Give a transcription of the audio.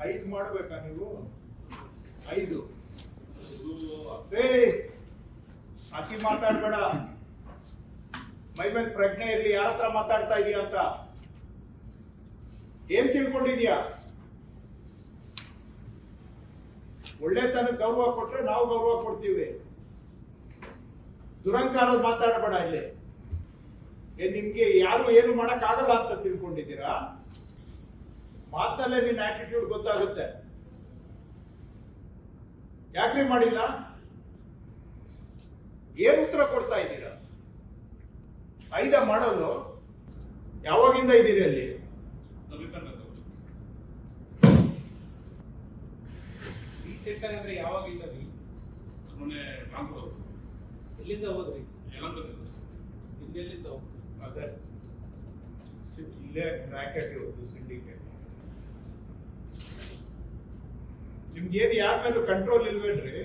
5 ಮಾಡ್ಬೇಕಾ ನೀವು? 5 ಅತಿ ಮಾತಾಡ್ಬೇಡ. ಮೈ ಮೇಲೆ ಪ್ರಜ್ಞೆ ಇರ್ಲಿ. ಯಾರ ಹತ್ರ ಮಾತಾಡ್ತಾ ಇದೀಯ ಅಂತ ಏನ್ ತಿಳ್ಕೊಂಡಿದ್ಯಾ? ಒಳ್ಳೆತನಕ್ಕೆ ಗೌರವ ಕೊಟ್ರೆ ನಾವು ಗೌರವ ಕೊಡ್ತೀವಿ. ದುರಂಕಾರ ಮಾತಾಡಬೇಡ ಇಲ್ಲಿ. ನಿಮ್ಗೆ ಯಾರು ಏನು ಮಾಡಕ್ ಆಗಲ್ಲ ಅಂತ ತಿಳ್ಕೊಂಡಿದ್ದೀರಾ? ಮಾತಲ್ಲೇ ನಿನ್ನ ಆಟಿಟ್ಯೂಡ್ ಗೊತ್ತಾಗುತ್ತೆ. ಯಾಕ್ರಿ ಮಾಡಿಲ್ಲ? ಏನ್ ಉತ್ತರ ಕೊಡ್ತಾ ಇದ್ದೀರಾ? 5 ಮಾಡೋದು? ಯಾವಾಗಿಂದ ಇದ್ದೀರಿ ಅಲ್ಲಿ? ರೀಸೆಂಟ್ ಅಂದ್ರೆ ಯಾವಾಗಿಂದ? ಮೊನ್ನೆ ಟ್ರಾನ್ಸ್ಫರ್. ಎಲ್ಲಿಂದ ಹೋದ್ರಿ? ಎಲ್ಲಿಂದ ಹೋಗ್ತೀವಿ? ಅದೇ ಇಲ್ಲೇ ಬ್ರಾಕೆಟ್ ಇರೋದು ಸಿಂಡಿಕೇಟ್. ನಿಮ್ಗೇನು ಯಾರ ಮೇಲೂ ಕಂಟ್ರೋಲ್ ಇಲ್ವೇನ್ರಿ?